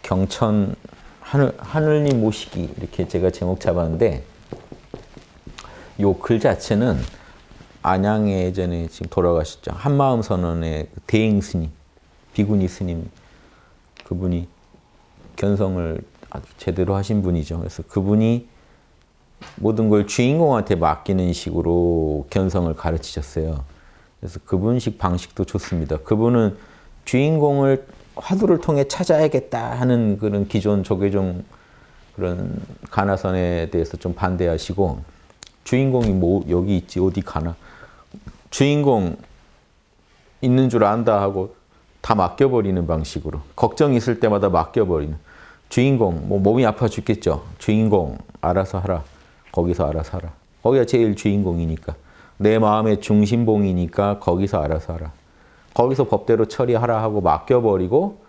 경천 하늘님 모시기 이렇게 제가 제목 잡았는데 요 글 자체는 안양에 예전에 지금 돌아가셨죠. 한마음 선언의 대행 스님, 비구니 스님 그분이 견성을 아주 제대로 하신 분이죠. 그래서 그분이 모든 걸 주인공한테 맡기는 식으로 견성을 가르치셨어요. 그래서 그분식 방식도 좋습니다. 그분은 주인공을 화두를 통해 찾아야겠다 하는 그런 기존 조계종 그런 가나선에 대해서 좀 반대하시고 주인공이 뭐 여기 있지 어디 가나 주인공 있는 줄 안다 하고 다 맡겨버리는 방식으로 걱정 있을 때마다 맡겨버리는 주인공 뭐 몸이 아파 죽겠죠. 주인공 알아서 하라. 거기서 알아서 하라. 거기가 제일 주인공이니까 내 마음의 중심봉이니까 거기서 알아서 하라. 거기서 법대로 처리하라 하고 맡겨버리고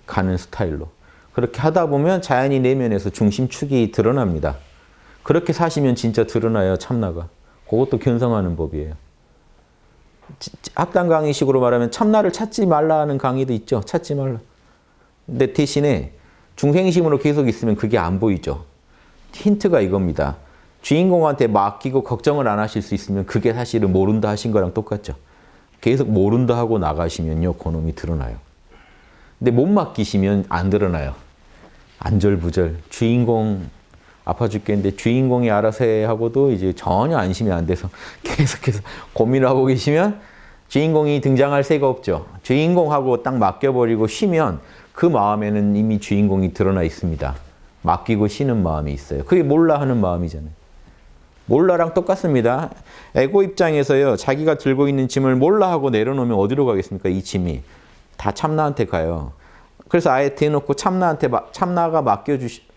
가는 스타일로. 그렇게 하다 보면 자연히 내면에서 중심축이 드러납니다. 그렇게 사시면 진짜 드러나요, 참나가. 그것도 견성하는 법이에요. 학당 강의식으로 말하면 참나를 찾지 말라 하는 강의도 있죠. 찾지 말라. 근데 대신에 중생심으로 계속 있으면 그게 안 보이죠. 힌트가 이겁니다. 주인공한테 맡기고 걱정을 안 하실 수 있으면 그게 사실은 모른다 하신 거랑 똑같죠. 계속 모른다 하고 나가시면요, 그놈이 드러나요. 근데 못 맡기시면 안 드러나요. 안절부절. 주인공 아파 죽겠는데 주인공이 알아서 해 하고도 이제 전혀 안심이 안 돼서 계속해서 고민을 하고 계시면 주인공이 등장할 새가 없죠. 주인공하고 딱 맡겨버리고 쉬면 그 마음에는 이미 주인공이 드러나 있습니다. 맡기고 쉬는 마음이 있어요. 그게 몰라 하는 마음이잖아요. 몰라랑 똑같습니다. 에고 입장에서요. 자기가 들고 있는 짐을 몰라 하고 내려놓으면 어디로 가겠습니까? 이 짐이. 다 참나한테 가요. 그래서 아예 대놓고 참나한테 참나가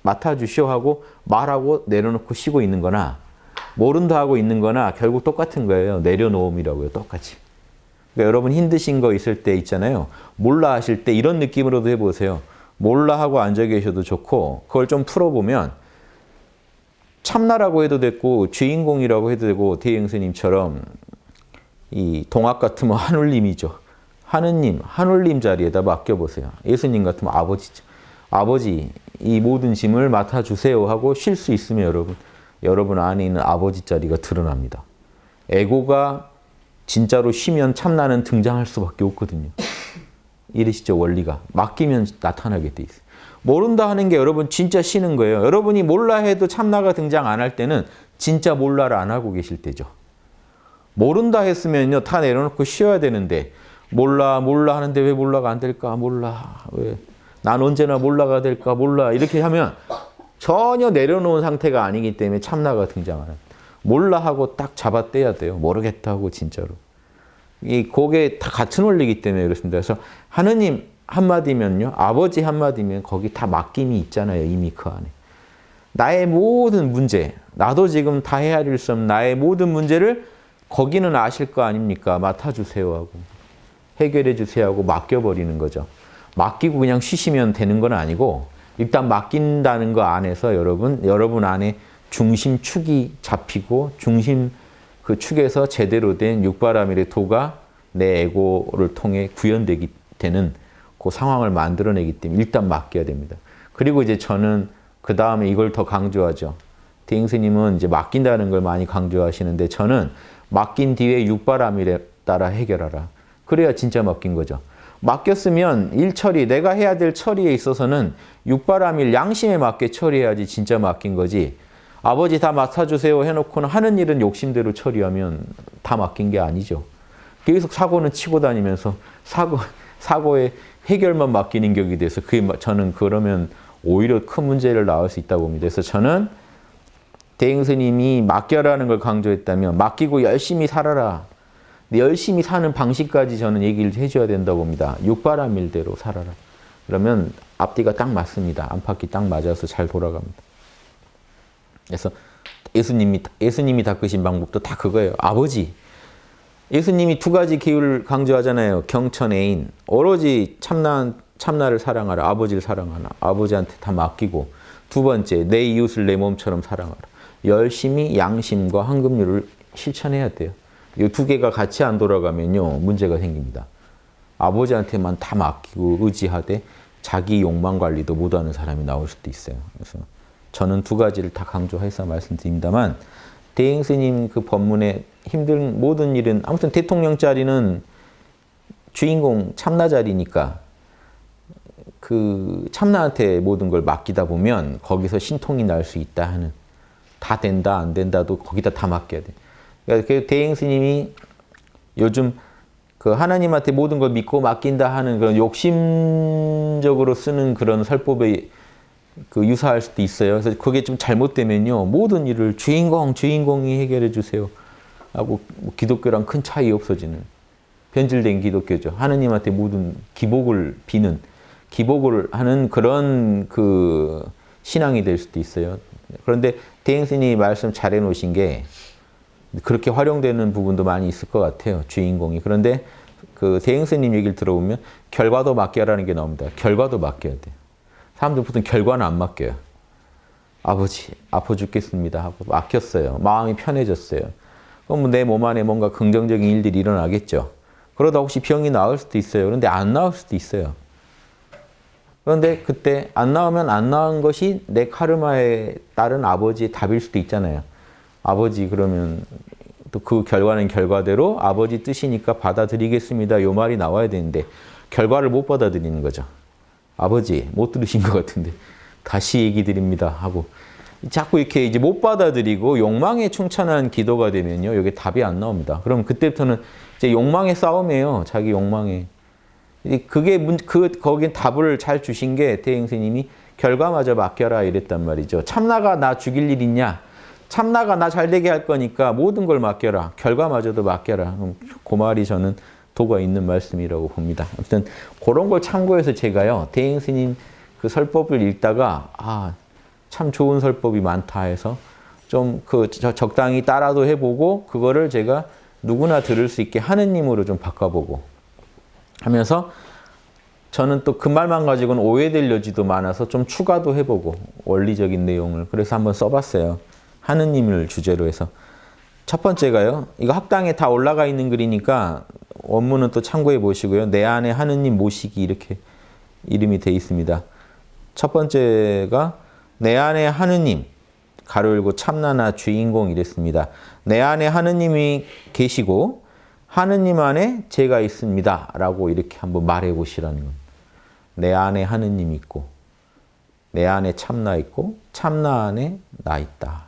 맡아주시오 하고 말하고 내려놓고 쉬고 있는 거나 모른다 하고 있는 거나 결국 똑같은 거예요. 내려놓음이라고요. 똑같이. 그러니까 여러분 힘드신 거 있을 때 있잖아요. 몰라 하실 때 이런 느낌으로도 해보세요. 몰라 하고 앉아 계셔도 좋고 그걸 좀 풀어보면 참나라고 해도 됐고 주인공이라고 해도 되고 대행스님처럼 이 동학 같으면 하늘님이죠. 하느님, 하늘님 자리에다 맡겨보세요. 예수님 같으면 아버지죠. 아버지, 이 모든 짐을 맡아주세요 하고 쉴 수 있으면 여러분 안에 있는 아버지 자리가 드러납니다. 에고가 진짜로 쉬면 참나는 등장할 수밖에 없거든요. 이러시죠, 원리가. 맡기면 나타나게 돼 있어요. 모른다 하는 게 여러분 진짜 쉬는 거예요. 여러분이 몰라 해도 참나가 등장 안 할 때는 진짜 몰라를 안 하고 계실 때죠. 모른다 했으면요, 다 내려놓고 쉬어야 되는데 몰라 하는데 왜 몰라가 안 될까? 몰라. 왜? 난 언제나 몰라가 될까? 몰라. 이렇게 하면 전혀 내려놓은 상태가 아니기 때문에 참나가 등장 안 합니다. 몰라 하고 딱 잡아떼야 돼요. 모르겠다 하고 진짜로. 그게 다 같은 원리이기 때문에 그렇습니다. 그래서 하느님 한마디면요. 아버지 한마디면 거기 다 맡김이 있잖아요. 이미 그 안에. 나의 모든 문제, 나도 지금 다 헤아릴 수 없는 나의 모든 문제를 거기는 아실 거 아닙니까? 맡아주세요 하고. 해결해 주세요 하고 맡겨버리는 거죠. 맡기고 그냥 쉬시면 되는 건 아니고 일단 맡긴다는 거 안에서 여러분 안에 중심축이 잡히고 중심 그 축에서 제대로 된 육바라밀의 도가 내 에고를 통해 구현되기 되는 그 상황을 만들어내기 때문에 일단 맡겨야 됩니다. 그리고 이제 저는 그 다음에 이걸 더 강조하죠. 대행스님은 이제 맡긴다는 걸 많이 강조하시는데 저는 맡긴 뒤에 육바라밀에 따라 해결하라. 그래야 진짜 맡긴 거죠. 맡겼으면 일처리, 내가 해야 될 처리에 있어서는 육바라밀 양심에 맞게 처리해야지 진짜 맡긴 거지. 아버지 다 맡아주세요 해놓고는 하는 일은 욕심대로 처리하면 다 맡긴 게 아니죠. 계속 사고는 치고 다니면서 사고의 해결만 맡기는 격이 돼서 저는 그러면 오히려 큰 문제를 낳을 수 있다고 봅니다. 그래서 저는 대행스님이 맡겨라는 걸 강조했다면 맡기고 열심히 살아라. 열심히 사는 방식까지 저는 얘기를 해줘야 된다고 봅니다. 육바라밀대로 살아라. 그러면 앞뒤가 딱 맞습니다. 안팎이 딱 맞아서 잘 돌아갑니다. 그래서 예수님이 닦으신 방법도 다 그거예요. 아버지. 예수님이 두 가지 기율을 강조하잖아요. 경천애인. 오로지 참나를 사랑하라. 아버지를 사랑하라. 아버지한테 다 맡기고. 두 번째, 내 이웃을 내 몸처럼 사랑하라. 열심히 양심과 황금률을 실천해야 돼요. 이 두 개가 같이 안 돌아가면요 문제가 생깁니다. 아버지한테만 다 맡기고 의지하되 자기 욕망 관리도 못하는 사람이 나올 수도 있어요. 그래서 저는 두 가지를 다 강조해서 말씀드립니다만 대행 스님 그 법문에 힘든 모든 일은 아무튼 대통령 자리는 주인공 참나 자리니까 그 참나한테 모든 걸 맡기다 보면 거기서 신통이 날 수 있다 하는 다 된다 안 된다도 거기다 다 맡겨야 돼. 그러니까 그 대행 스님이 요즘 그 하나님한테 모든 걸 믿고 맡긴다 하는 그런 욕심적으로 쓰는 그런 설법에 그 유사할 수도 있어요. 그래서 그게 좀 잘못되면요 모든 일을 주인공이 해결해 주세요 하고 뭐 기독교랑 큰 차이 없어지는 변질된 기독교죠. 하나님한테 모든 기복을 비는 기복을 하는 그런 그 신앙이 될 수도 있어요. 그런데 대행 스님이 말씀 잘 해놓으신 게 그렇게 활용되는 부분도 많이 있을 것 같아요. 주인공이. 그런데 그 대행 스님 얘기를 들어보면 결과도 맡겨라는 게 나옵니다. 결과도 맡겨야 돼요. 사람들 보통 결과는 안 맡겨요. 아버지 아파 죽겠습니다 하고 맡겼어요. 마음이 편해졌어요. 그럼 내 몸 안에 뭔가 긍정적인 일들이 일어나겠죠. 그러다 혹시 병이 나을 수도 있어요. 그런데 안 나을 수도 있어요. 그런데 그때 안 나오면 안 나은 것이 내 카르마에 따른 아버지의 답일 수도 있잖아요. 아버지 그러면 또 그 결과는 결과대로 아버지 뜻이니까 받아들이겠습니다. 요 말이 나와야 되는데 결과를 못 받아들이는 거죠. 아버지 못 들으신 것 같은데 다시 얘기 드립니다 하고 자꾸 이렇게 이제 못 받아들이고 욕망에 충천한 기도가 되면요. 여기 답이 안 나옵니다. 그럼 그때부터는 이제 욕망의 싸움이에요. 자기 욕망에. 거긴 답을 잘 주신 게 대행 스님이 결과마저 맡겨라 이랬단 말이죠. 참나가 나 죽일 일 있냐? 참나가 나 잘되게 할 거니까 모든 걸 맡겨라. 결과마저도 맡겨라. 그 말이 저는 도가 있는 말씀이라고 봅니다. 아무튼 그런 걸 참고해서 제가요. 대행 스님 그 설법을 읽다가 참 좋은 설법이 많다 해서 좀 적당히 따라도 해보고 그거를 제가 누구나 들을 수 있게 하느님으로 좀 바꿔보고 하면서 저는 또 그 말만 가지고는 오해될 여지도 많아서 좀 추가도 해보고 원리적인 내용을 그래서 한번 써봤어요. 하느님을 주제로 해서 첫 번째가요. 이거 학당에 다 올라가 있는 글이니까 원문은 또 참고해 보시고요. 내 안에 하느님 모시기 이렇게 이름이 돼 있습니다. 첫 번째가 내 안에 하느님 가로 열고 참나나 주인공 이랬습니다. 내 안에 하느님이 계시고 하느님 안에 제가 있습니다. 라고 이렇게 한번 말해 보시라는 겁니다. 내 안에 하느님 있고 내 안에 참나 있고 참나 안에 나 있다.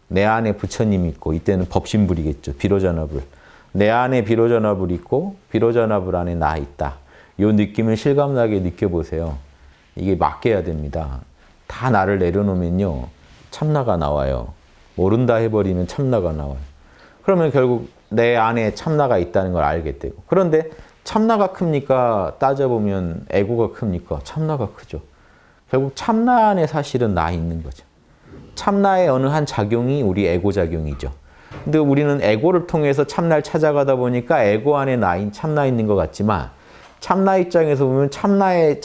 내 안에 부처님 있고 이때는 법신불이겠죠. 비로자나불. 내 안에 비로자나불 있고 비로자나불 안에 나 있다. 이 느낌을 실감나게 느껴보세요. 이게 맡겨야 됩니다. 다 나를 내려놓으면요. 참나가 나와요. 모른다 해버리면 참나가 나와요. 그러면 결국 내 안에 참나가 있다는 걸 알게 되고. 그런데 참나가 큽니까? 따져보면 에고가 큽니까? 참나가 크죠. 결국 참나 안에 사실은 나 있는 거죠. 참나의 어느 한 작용이 우리 에고 작용이죠. 근데 우리는 에고를 통해서 참나를 찾아가다 보니까 에고 안에 참나 있는 것 같지만 참나 입장에서 보면 참나의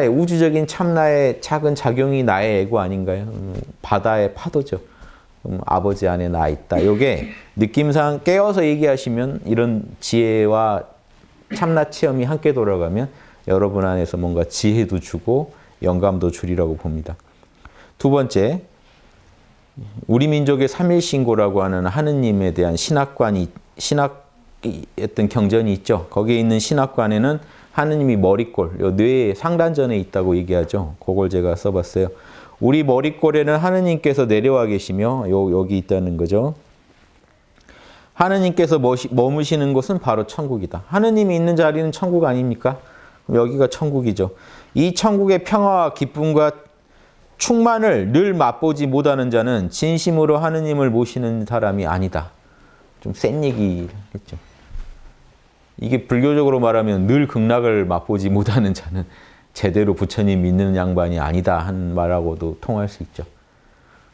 우주적인 참나의 작은 작용이 나의 에고 아닌가요? 바다의 파도죠. 아버지 안에 나 있다. 이게 느낌상 깨어서 얘기하시면 이런 지혜와 참나 체험이 함께 돌아가면 여러분 안에서 뭔가 지혜도 주고 영감도 주리라고 봅니다. 두 번째, 우리 민족의 삼일신고라고 하는 하느님에 대한 신학의 어떤 경전이 있죠. 거기에 있는 신학관에는 하느님이 머리꼴, 뇌의 상단전에 있다고 얘기하죠. 그걸 제가 써봤어요. 우리 머리꼴에는 하느님께서 내려와 계시며 여기 있다는 거죠. 하느님께서 머무시는 곳은 바로 천국이다. 하느님이 있는 자리는 천국 아닙니까? 여기가 천국이죠. 이 천국의 평화와 기쁨과 충만을 늘 맛보지 못하는 자는 진심으로 하느님을 모시는 사람이 아니다. 좀 센 얘기 했죠. 이게 불교적으로 말하면 늘 극락을 맛보지 못하는 자는 제대로 부처님 믿는 양반이 아니다 한 말하고도 통할 수 있죠.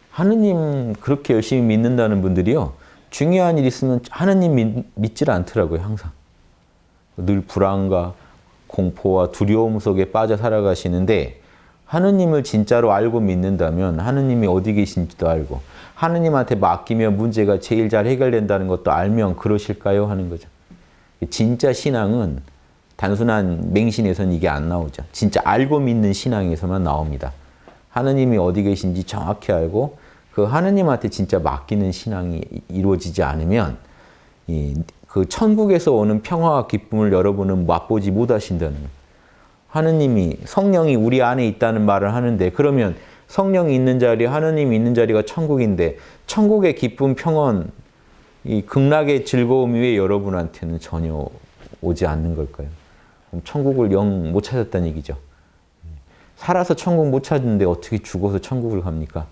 하느님 그렇게 열심히 믿는다는 분들이요. 중요한 일 있으면 하느님 믿질 않더라고요. 항상. 늘 불안과 공포와 두려움 속에 빠져 살아가시는데 하느님을 진짜로 알고 믿는다면 하느님이 어디 계신지도 알고 하느님한테 맡기면 문제가 제일 잘 해결된다는 것도 알면 그러실까요? 하는 거죠. 진짜 신앙은 단순한 맹신에서는 이게 안 나오죠. 진짜 알고 믿는 신앙에서만 나옵니다. 하느님이 어디 계신지 정확히 알고 그 하느님한테 진짜 맡기는 신앙이 이루어지지 않으면 그 천국에서 오는 평화와 기쁨을 여러분은 맛보지 못하신다는 거예요. 하느님이 성령이 우리 안에 있다는 말을 하는데 그러면 성령이 있는 자리, 하느님이 있는 자리가 천국인데 천국의 기쁨, 평온, 이 극락의 즐거움이 왜 여러분한테는 전혀 오지 않는 걸까요? 그럼 천국을 영 못 찾았다는 얘기죠. 살아서 천국 못 찾는데 어떻게 죽어서 천국을 갑니까?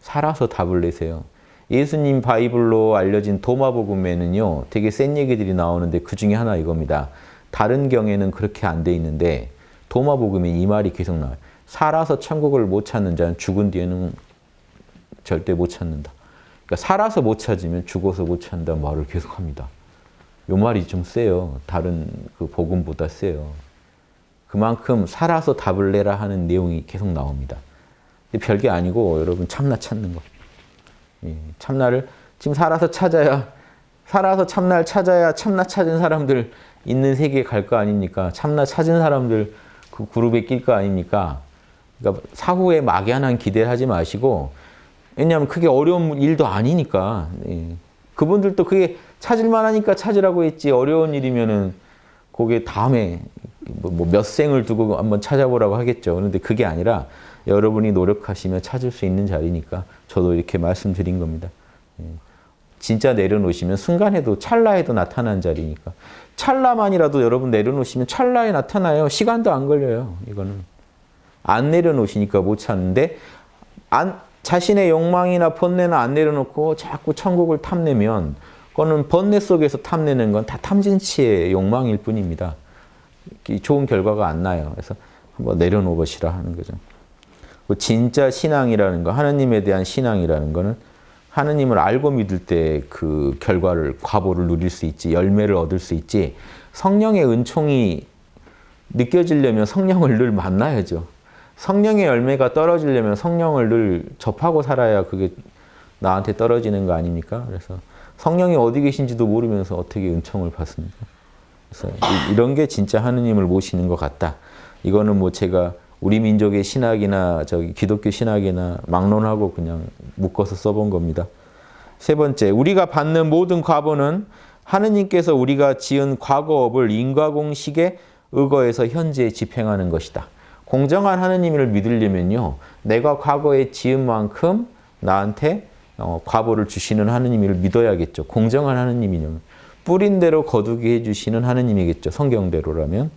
살아서 답을 내세요. 예수님 바이블로 알려진 도마복음에는요, 되게 센 얘기들이 나오는데 그 중에 하나 이겁니다. 다른 경에는 그렇게 안 돼 있는데 도마복음에 이 말이 계속 나와요. 살아서 천국을 못 찾는 자는 죽은 뒤에는 절대 못 찾는다. 그러니까 살아서 못 찾으면 죽어서 못 찾는다는 말을 계속합니다. 요 말이 좀 세요. 다른 그 복음보다 세요. 그만큼 살아서 답을 내라 하는 내용이 계속 나옵니다. 근데 별게 아니고 여러분 참나 찾는 거. 예, 참나를 지금 살아서 참나를 찾아야 참나 찾은 사람들 있는 세계에 갈 거 아닙니까? 참나 찾은 사람들 그 그룹에 낄 거 아닙니까? 그러니까 사후에 막연한 기대를 하지 마시고, 왜냐하면 그게 어려운 일도 아니니까. 예. 그분들도 그게 찾을만 하니까 찾으라고 했지, 어려운 일이면은 그게 다음에 몇 생을 두고 한번 찾아보라고 하겠죠. 그런데 그게 아니라 여러분이 노력하시면 찾을 수 있는 자리니까 저도 이렇게 말씀드린 겁니다. 예. 진짜 내려놓으시면 순간에도 찰나에도 나타난 자리니까. 찰나만이라도 여러분 내려놓으시면 찰나에 나타나요. 시간도 안 걸려요. 이거는. 안 내려놓으시니까 못 찾는데 자신의 욕망이나 번뇌나 안 내려놓고 자꾸 천국을 탐내면 그거는 번뇌 속에서 탐내는 건 다 탐진치의 욕망일 뿐입니다. 좋은 결과가 안 나요. 그래서 한번 내려놓으시라 하는 거죠. 진짜 신앙이라는 거, 하느님에 대한 신앙이라는 거는 하느님을 알고 믿을 때 그 결과를, 과보를 누릴 수 있지, 열매를 얻을 수 있지, 성령의 은총이 느껴지려면 성령을 늘 만나야죠. 성령의 열매가 떨어지려면 성령을 늘 접하고 살아야 그게 나한테 떨어지는 거 아닙니까? 그래서 성령이 어디 계신지도 모르면서 어떻게 은총을 받습니까? 그래서 이런 게 진짜 하느님을 모시는 것 같다. 이거는 뭐 제가 우리 민족의 신학이나 기독교 신학이나 막론하고 그냥 묶어서 써본 겁니다. 세 번째, 우리가 받는 모든 과보는 하느님께서 우리가 지은 과거업을 인과공식에 의거해서 현재에 집행하는 것이다. 공정한 하느님을 믿으려면요, 내가 과거에 지은 만큼 나한테 과보를 주시는 하느님을 믿어야겠죠. 공정한 하느님이면 뿌린 대로 거두게 해주시는 하느님이겠죠. 성경대로라면.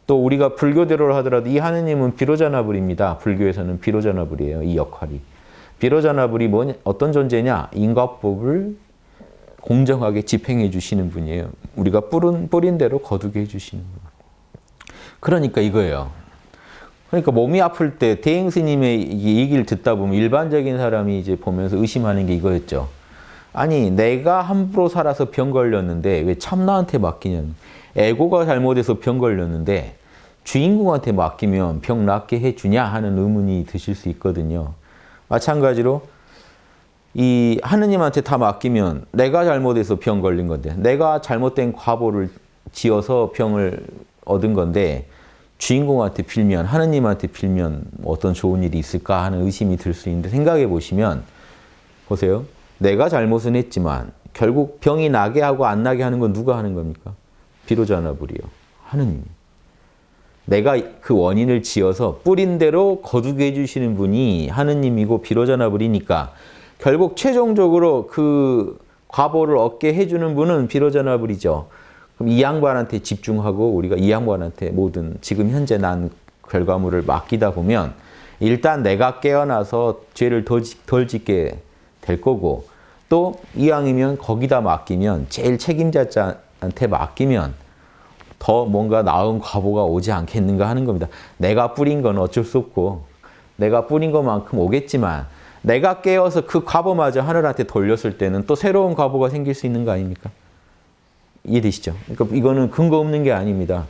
또 우리가 불교대로 하더라도 이 하느님은 비로자나불입니다. 불교에서는 비로자나불이에요. 이 역할이. 비로자나불이 어떤 존재냐? 인과법을 공정하게 집행해 주시는 분이에요. 우리가 뿌린 대로 거두게 해주시는 분. 그러니까 이거예요. 그러니까 몸이 아플 때 대행 스님의 얘기를 듣다 보면 일반적인 사람이 이제 보면서 의심하는 게 이거였죠. 아니, 내가 함부로 살아서 병 걸렸는데 왜 참나한테 맡기냐는. 에고가 잘못해서 병 걸렸는데 주인공한테 맡기면 병 낫게 해주냐 하는 의문이 드실 수 있거든요. 마찬가지로 이 하느님한테 다 맡기면 내가 잘못해서 병 걸린 건데, 내가 잘못된 과보를 지어서 병을 얻은 건데 주인공한테 빌면, 하느님한테 빌면 어떤 좋은 일이 있을까 하는 의심이 들 수 있는데, 생각해 보시면 보세요. 내가 잘못은 했지만 결국 병이 나게 하고 안 나게 하는 건 누가 하는 겁니까? 비로자나불이요. 하느님. 내가 그 원인을 지어서 뿌린 대로 거두게 해주시는 분이 하느님이고 비로자나불이니까 결국 최종적으로 그 과보를 얻게 해주는 분은 비로자나불이죠. 그럼 이 양반한테 집중하고 우리가 이 양반한테 모든 지금 현재 난 결과물을 맡기다 보면 일단 내가 깨어나서 죄를 덜 짓게 될 거고, 또 이왕이면 거기다 맡기면 제일 책임자한테 맡기면 더 뭔가 나은 과보가 오지 않겠는가 하는 겁니다. 내가 뿌린 건 어쩔 수 없고 내가 뿌린 것만큼 오겠지만 내가 깨어서 그 과보마저 하늘한테 돌렸을 때는 또 새로운 과보가 생길 수 있는 거 아닙니까? 이해되시죠? 그러니까 이거는 근거 없는 게 아닙니다.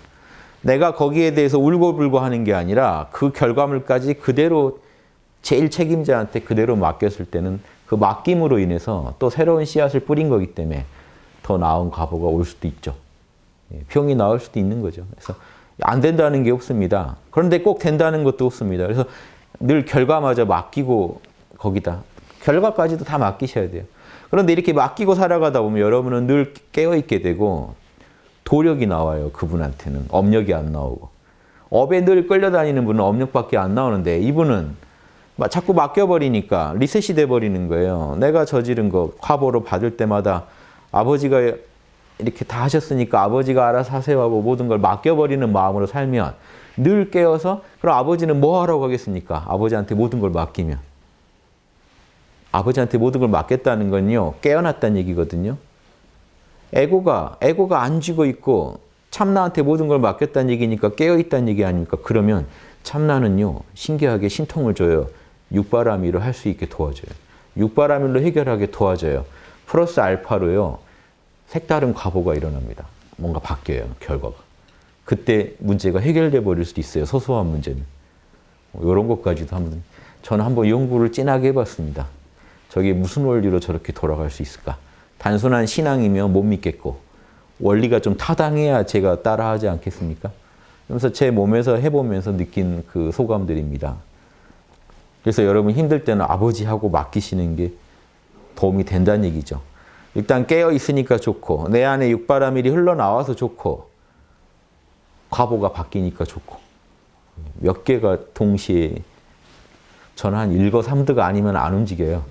내가 거기에 대해서 울고불고 하는 게 아니라 그 결과물까지 그대로 제일 책임자한테 그대로 맡겼을 때는 그 맡김으로 인해서 또 새로운 씨앗을 뿌린 거기 때문에 더 나은 과보가 올 수도 있죠. 병이 나을 수도 있는 거죠. 그래서 안 된다는 게 없습니다. 그런데 꼭 된다는 것도 없습니다. 그래서 늘 결과마저 맡기고 거기다 결과까지도 다 맡기셔야 돼요. 그런데 이렇게 맡기고 살아가다 보면 여러분은 늘 깨어있게 되고 도력이 나와요. 그분한테는 업력이 안 나오고. 업에 늘 끌려다니는 분은 업력밖에 안 나오는데 이분은 자꾸 맡겨버리니까 리셋이 돼버리는 거예요. 내가 저지른 거 화보로 받을 때마다 아버지가 이렇게 다 하셨으니까 아버지가 알아서 하세요 하고 모든 걸 맡겨버리는 마음으로 살면 늘 깨어서 그럼 아버지는 뭐 하라고 하겠습니까? 아버지한테 모든 걸 맡기면. 아버지한테 모든 걸 맡겼다는 건요. 깨어났다는 얘기거든요. 에고가 안 쥐고 있고 참나한테 모든 걸 맡겼다는 얘기니까 깨어있다는 얘기 아닙니까? 그러면 참나는요. 신기하게 신통을 줘요. 육바라밀을 할 수 있게 도와줘요. 육바라밀로 해결하게 도와줘요. 플러스 알파로요. 색다른 과보가 일어납니다. 뭔가 바뀌어요. 결과가. 그때 문제가 해결돼 버릴 수도 있어요. 소소한 문제는. 이런 것까지도 저는 한번 연구를 진하게 해봤습니다. 저게 무슨 원리로 저렇게 돌아갈 수 있을까? 단순한 신앙이면 못 믿겠고 원리가 좀 타당해야 제가 따라하지 않겠습니까? 그래서 제 몸에서 해보면서 느낀 그 소감들입니다. 그래서 여러분 힘들 때는 아버지하고 맡기시는 게 도움이 된다는 얘기죠. 일단 깨어 있으니까 좋고 내 안에 육바라밀이 흘러나와서 좋고 과보가 바뀌니까 좋고 몇 개가 동시에 저는 한 1거 3드가 아니면 안 움직여요.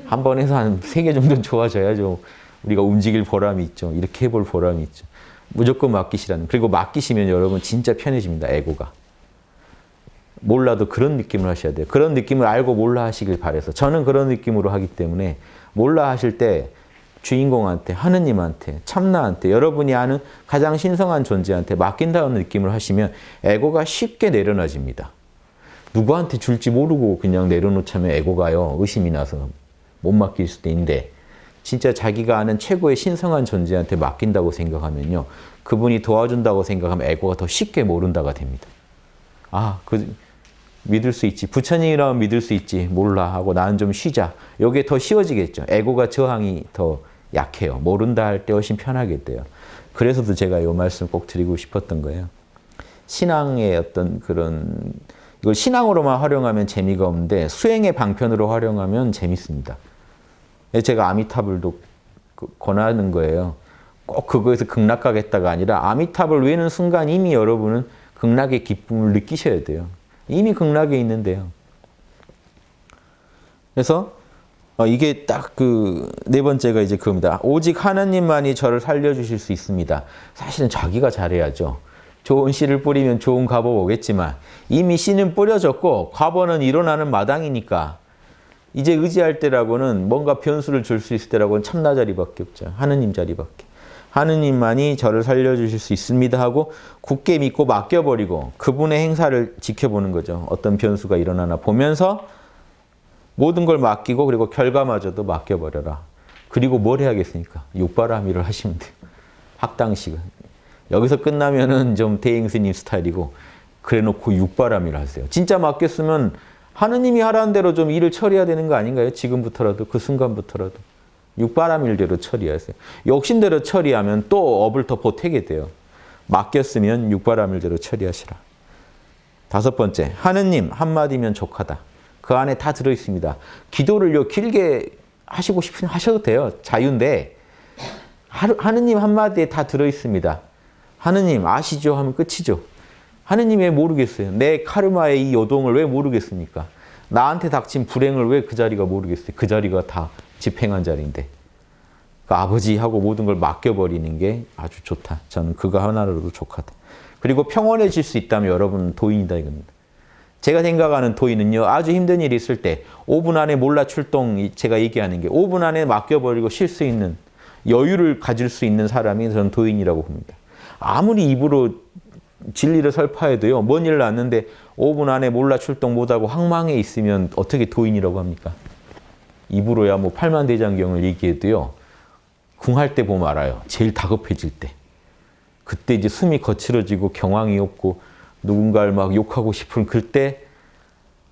한 번 해서 한 3개 정도는 좋아져야죠. 우리가 움직일 보람이 있죠. 이렇게 해볼 보람이 있죠. 무조건 맡기시라는. 그리고 맡기시면 여러분 진짜 편해집니다. 에고가. 몰라도 그런 느낌을 하셔야 돼요. 그런 느낌을 알고 몰라 하시길 바라서 저는 그런 느낌으로 하기 때문에 몰라 하실 때 주인공한테, 하느님한테, 참나한테, 여러분이 아는 가장 신성한 존재한테 맡긴다는 느낌을 하시면 에고가 쉽게 내려놔집니다. 누구한테 줄지 모르고 그냥 내려놓자면 에고가요. 의심이 나서 못 맡길 수도 있는데 진짜 자기가 아는 최고의 신성한 존재한테 맡긴다고 생각하면요. 그분이 도와준다고 생각하면 에고가 더 쉽게 모른다가 됩니다. 아, 믿을 수 있지. 부처님이라면 믿을 수 있지. 몰라 하고 나는 좀 쉬자. 이게 더 쉬워지겠죠. 에고가 저항이 더 약해요. 모른다 할 때 훨씬 편하게 돼요. 그래서도 제가 이 말씀 꼭 드리고 싶었던 거예요. 신앙의 어떤 그런 이걸 신앙으로만 활용하면 재미가 없는데 수행의 방편으로 활용하면 재밌습니다. 제가 아미타불도 권하는 거예요. 꼭 그거에서 극락가겠다가 아니라 아미타불 외는 순간 이미 여러분은 극락의 기쁨을 느끼셔야 돼요. 이미 극락에 있는데요. 그래서 이게 딱 그 네 번째가 이제 그겁니다. 오직 하나님만이 저를 살려주실 수 있습니다. 사실은 자기가 잘해야죠. 좋은 씨를 뿌리면 좋은 과보 오겠지만 이미 씨는 뿌려졌고 과보는 일어나는 마당이니까 이제 의지할 때라고는 뭔가 변수를 줄 수 있을 때라고는 참나 자리밖에 없죠. 하느님 자리밖에. 하느님만이 저를 살려주실 수 있습니다 하고 굳게 믿고 맡겨버리고 그분의 행사를 지켜보는 거죠. 어떤 변수가 일어나나 보면서 모든 걸 맡기고 그리고 결과마저도 맡겨버려라. 그리고 뭘 해야겠습니까? 육바라밀을 하시면 돼요. 학당식은. 여기서 끝나면은 좀 대행스님 스타일이고 그래놓고 육바라밀 하세요. 진짜 맡겼으면 하느님이 하라는 대로 좀 일을 처리해야 되는 거 아닌가요? 지금부터라도 그 순간부터라도. 육바라밀대로 처리하세요. 욕심대로 처리하면 또 업을 더 보태게 돼요. 맡겼으면 육바라밀대로 처리하시라. 다섯 번째, 하느님 한마디면 족하다. 그 안에 다 들어있습니다. 기도를요 길게 하시고 싶으면 하셔도 돼요. 자유인데 하느님 한마디에 다 들어있습니다. 하느님 아시죠? 하면 끝이죠. 하느님 왜 모르겠어요? 내 카르마의 이 요동을 왜 모르겠습니까? 나한테 닥친 불행을 왜 그 자리가 모르겠어요? 그 자리가 다 집행한 자리인데. 그러니까 아버지하고 모든 걸 맡겨버리는 게 아주 좋다. 저는 그거 하나로도 족하다. 그리고 평온해질 수 있다면 여러분 도인이다 이겁니다. 제가 생각하는 도인은요. 아주 힘든 일이 있을 때 5분 안에 몰라 출동 제가 얘기하는 게 5분 안에 맡겨버리고 쉴 수 있는 여유를 가질 수 있는 사람이 저는 도인이라고 봅니다. 아무리 입으로 진리를 설파해도요. 먼 일 났는데 5분 안에 몰라 출동 못하고 황망해 있으면 어떻게 도인이라고 합니까? 입으로야 뭐 팔만대장경을 얘기해도요. 궁할 때 보면 알아요. 제일 다급해질 때. 그때 이제 숨이 거칠어지고 경황이 없고 누군가를 막 욕하고 싶은 그때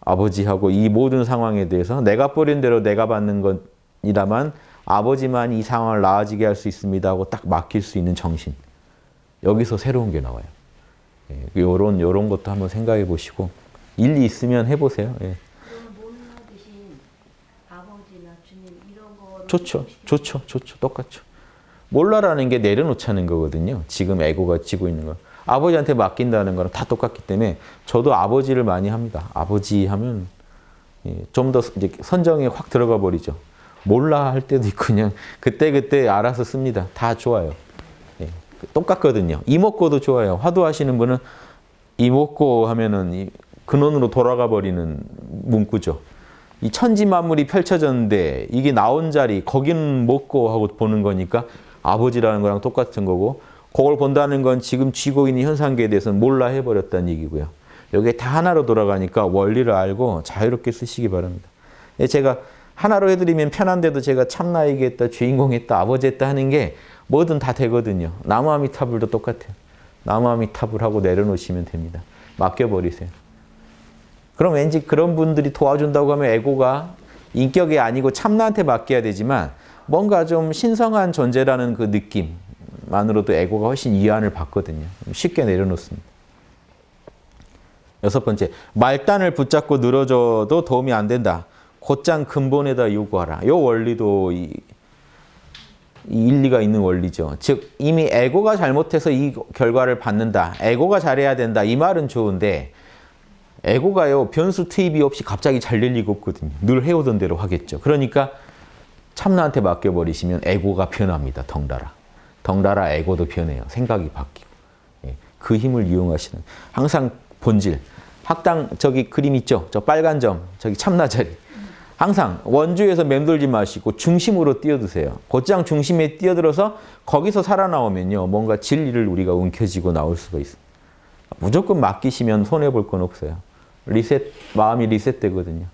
아버지하고 이 모든 상황에 대해서 내가 뿌린 대로 내가 받는 것이라만 아버지만 이 상황을 나아지게 할 수 있습니다 하고 딱 맡길 수 있는 정신. 여기서 새로운 게 나와요. 요런 것도 한번 생각해 보시고 일리 있으면 해보세요. 예. 그러면 몰라드신 아버지나 주님 이런 거를 좋죠. 똑같죠. 몰라라는 게 내려놓자는 거거든요. 지금 에고가 쥐고 있는 거. 아버지한테 맡긴다는 거랑 다 똑같기 때문에 저도 아버지를 많이 합니다. 아버지 하면 좀 더 이제 선정에 확 들어가 버리죠. 몰라 할 때도 있고 그냥 그때 알아서 씁니다. 다 좋아요. 예, 똑같거든요. 이목고도 좋아요. 화두하시는 분은 이목고 하면은 근원으로 돌아가 버리는 문구죠. 이 천지만물이 펼쳐졌는데 이게 나온 자리 거기는 먹고 하고 보는 거니까 아버지라는 거랑 똑같은 거고 그걸 본다는 건 지금 쥐고 있는 현상계에 대해서는 몰라 해버렸다는 얘기고요. 여기에 다 하나로 돌아가니까 원리를 알고 자유롭게 쓰시기 바랍니다. 제가 하나로 해드리면 편한데도 제가 참나 얘기했다, 주인공 했다, 아버지 했다 하는 게 뭐든 다 되거든요. 나무아미타불도 똑같아요. 나무아미타불 하고 내려놓으시면 됩니다. 맡겨버리세요. 그럼 왠지 그런 분들이 도와준다고 하면 에고가 인격이 아니고 참나한테 맡겨야 되지만 뭔가 좀 신성한 존재라는 그 느낌만으로도 에고가 훨씬 이안을 받거든요. 쉽게 내려놓습니다. 6번째, 말단을 붙잡고 늘어져도 도움이 안 된다. 곧장 근본에다 요구하라. 이 원리도 이 일리가 있는 원리죠. 즉 이미 에고가 잘못해서 이 결과를 받는다. 에고가 잘해야 된다. 이 말은 좋은데 에고가요 변수 투입이 없이 갑자기 잘 될 리가 없거든요. 늘 해오던 대로 하겠죠. 그러니까 참나한테 맡겨버리시면 에고가 변합니다. 덩달아 에고도 변해요. 생각이 바뀌고. 그 힘을 이용하시는 항상 본질. 학당 저기 그림 있죠? 저 빨간 점 저기 참나 자리. 항상 원주에서 맴돌지 마시고 중심으로 뛰어드세요. 곧장 중심에 뛰어들어서 거기서 살아나오면요. 뭔가 진리를 우리가 움켜쥐고 나올 수가 있어요. 무조건 맡기시면 손해볼 건 없어요. 마음이 리셋되거든요.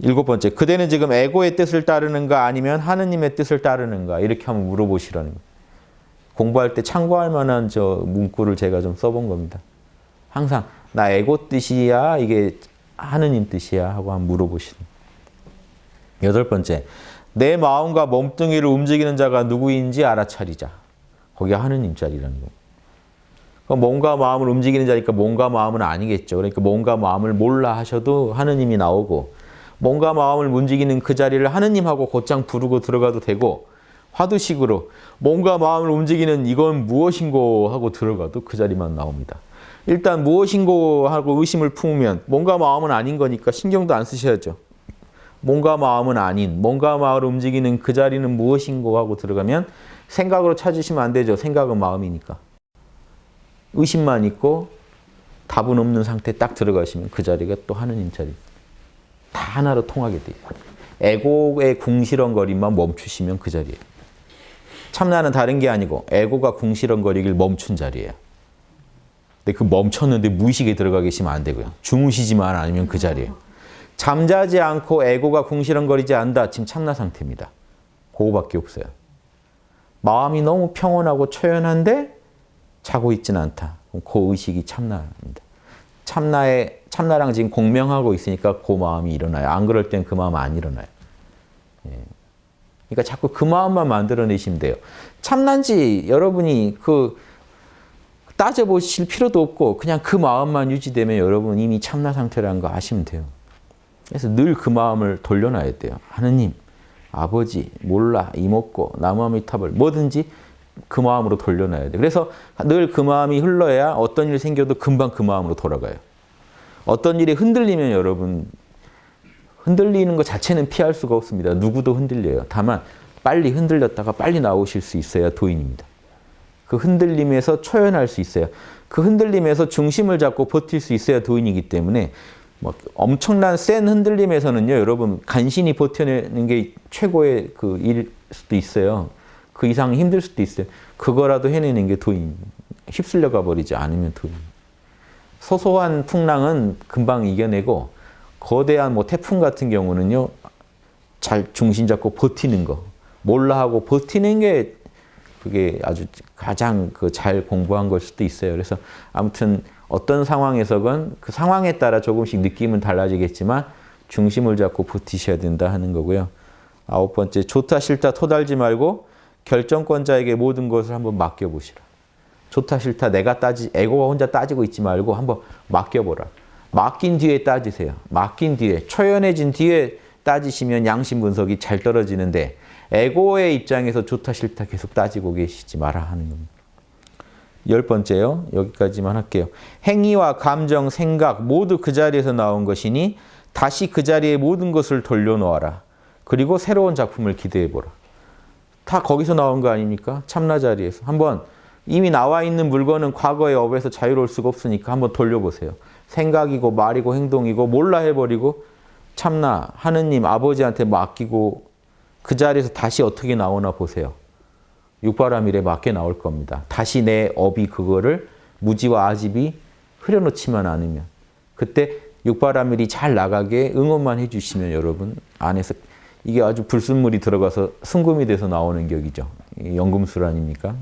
7번째, 그대는 지금 에고의 뜻을 따르는가 아니면 하느님의 뜻을 따르는가 이렇게 한번 물어보시라는 거예요. 공부할 때 참고할 만한 저 문구를 제가 좀 써본 겁니다. 항상 나 에고 뜻이야 이게 하느님 뜻이야 하고 한번 물어보시는. 8번째, 내 마음과 몸뚱이를 움직이는 자가 누구인지 알아차리자. 거기가 하느님 자리라는 거예요. 몸과 마음을 움직이는 자니까 몸과 마음은 아니겠죠. 그러니까 몸과 마음을 몰라 하셔도 하느님이 나오고 몸과 마음을 움직이는 그 자리를 하느님하고 곧장 부르고 들어가도 되고 화두식으로 몸과 마음을 움직이는 이건 무엇인고 하고 들어가도 그 자리만 나옵니다. 일단 무엇인고 하고 의심을 품으면 몸과 마음은 아닌 거니까 신경도 안 쓰셔야죠. 몸과 마음은 아닌, 몸과 마음을 움직이는 그 자리는 무엇인고 하고 들어가면 생각으로 찾으시면 안 되죠. 생각은 마음이니까. 의심만 있고 답은 없는 상태에 딱 들어가시면 그 자리가 또 하느님 자리. 다 하나로 통하게 돼요. 에고의 궁시렁거림만 멈추시면 그 자리예요. 참나는 다른 게 아니고 에고가 궁시렁거리길 멈춘 자리예요. 근데 그 멈췄는데 무의식에 들어가 계시면 안 되고요. 주무시지만 않으면 그 자리예요. 잠자지 않고 에고가 궁시렁거리지 않는다. 지금 참나 상태입니다. 그거밖에 없어요. 마음이 너무 평온하고 초연한데 자고 있지는 않다. 그럼 그 의식이 참나입니다. 참나랑 지금 공명하고 있으니까 그 마음이 일어나요. 안 그럴 땐 그 마음 안 일어나요. 그러니까 자꾸 그 마음만 만들어내시면 돼요. 참난지 여러분이 따져보실 필요도 없고 그냥 그 마음만 유지되면 여러분 이미 참나 상태라는 거 아시면 돼요. 그래서 늘 그 마음을 돌려놔야 돼요. 하느님, 아버지, 몰라, 이목고, 나무아미타불 뭐든지 그 마음으로 돌려놔야 돼요. 그래서 늘 그 마음이 흘러야 어떤 일 생겨도 금방 그 마음으로 돌아가요. 어떤 일이 흔들리면 여러분 흔들리는 것 자체는 피할 수가 없습니다. 누구도 흔들려요. 다만 빨리 흔들렸다가 빨리 나오실 수 있어야 도인입니다. 그 흔들림에서 초연할 수 있어요. 그 흔들림에서 중심을 잡고 버틸 수 있어야 도인이기 때문에 뭐 엄청난 센 흔들림에서는요, 여러분 간신히 버텨내는 게 최고의 그 일일 수도 있어요. 그 이상 힘들 수도 있어요. 그거라도 해내는 게 도인. 휩쓸려 가버리지 않으면 도인. 소소한 풍랑은 금방 이겨내고 거대한 뭐 태풍 같은 경우는요, 잘 중심 잡고 버티는 거, 몰라 하고 버티는 게 그게 아주 가장 잘 공부한 걸 수도 있어요. 그래서 아무튼 어떤 상황에서건 그 상황에 따라 조금씩 느낌은 달라지겠지만 중심을 잡고 버티셔야 된다 하는 거고요. 9번째, 좋다 싫다 토달지 말고 결정권자에게 모든 것을 한번 맡겨보시라. 좋다 싫다 내가 에고가 혼자 따지고 있지 말고 한번 맡겨보라. 맡긴 뒤에 따지세요. 맡긴 뒤에 초연해진 뒤에 따지시면 양심 분석이 잘 떨어지는데 에고의 입장에서 좋다 싫다 계속 따지고 계시지 마라 하는 겁니다. 10번째요. 여기까지만 할게요. 행위와 감정, 생각 모두 그 자리에서 나온 것이니 다시 그 자리에 모든 것을 돌려놓아라. 그리고 새로운 작품을 기대해보라. 다 거기서 나온 거 아닙니까? 참나 자리에서. 한번 이미 나와 있는 물건은 과거의 업에서 자유로울 수가 없으니까 한번 돌려보세요. 생각이고 말이고 행동이고 몰라 해버리고 참나 하느님 아버지한테 맡기고 그 자리에서 다시 어떻게 나오나 보세요. 육바라밀에 맞게 나올 겁니다. 다시 내 업이 그거를 무지와 아집이 흐려놓지만 않으면 그때 육바라밀이 잘 나가게 응원만 해주시면 여러분 안에서 이게 아주 불순물이 들어가서 순금이 돼서 나오는 격이죠. 연금술 아닙니까?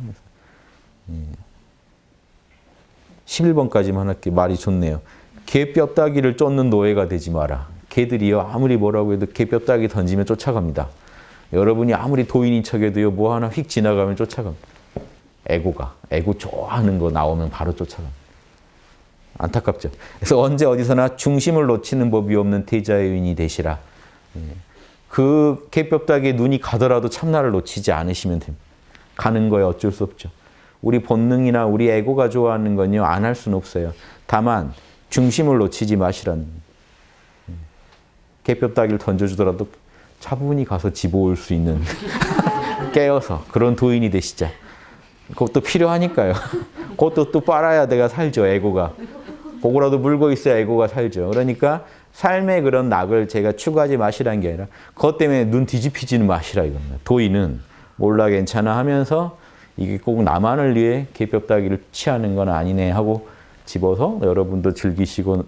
11번까지만 할게요. 말이 좋네요. 개 뼈다귀를 쫓는 노예가 되지 마라. 개들이요 아무리 뭐라고 해도 개 뼈다귀 던지면 쫓아갑니다. 여러분이 아무리 도인인 척해도요 뭐 하나 휙 지나가면 쫓아갑니다. 에고 좋아하는 거 나오면 바로 쫓아갑니다. 안타깝죠. 그래서 언제 어디서나 중심을 놓치는 법이 없는 대자의 유인이 되시라. 그 개뼈다귀에 눈이 가더라도 참나를 놓치지 않으시면 됩니다. 가는 거에 어쩔 수 없죠. 우리 본능이나 우리 에고가 좋아하는 건요 안 할 수는 없어요. 다만 중심을 놓치지 마시라는. 개뼈다귀를 던져주더라도 차분히 가서 집어올 수 있는 깨어서 그런 도인이 되시자. 그것도 필요하니까요. 그것도 또 빨아야 내가 살죠. 에고가. 그거라도 물고 있어야 에고가 살죠. 그러니까 삶의 그런 낙을 제가 추구하지 마시라는 게 아니라 그것 때문에 눈 뒤집히지는 마시라 이겁니다. 도인은 몰라 괜찮아 하면서 이게 꼭 나만을 위해 개뼈다귀를 취하는 건 아니네 하고 집어서 여러분도 즐기시고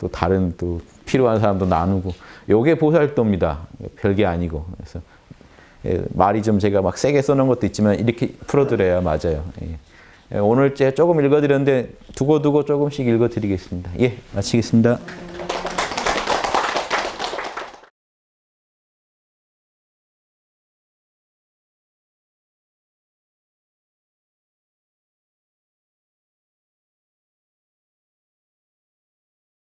또 다른 또 필요한 사람도 나누고 요게 보살도입니다. 별게 아니고. 그래서 말이 좀 제가 막 세게 써놓은 것도 있지만 이렇게 풀어드려야 맞아요. 오늘 조금 읽어드렸는데 두고두고 조금씩 읽어드리겠습니다. 예, 마치겠습니다.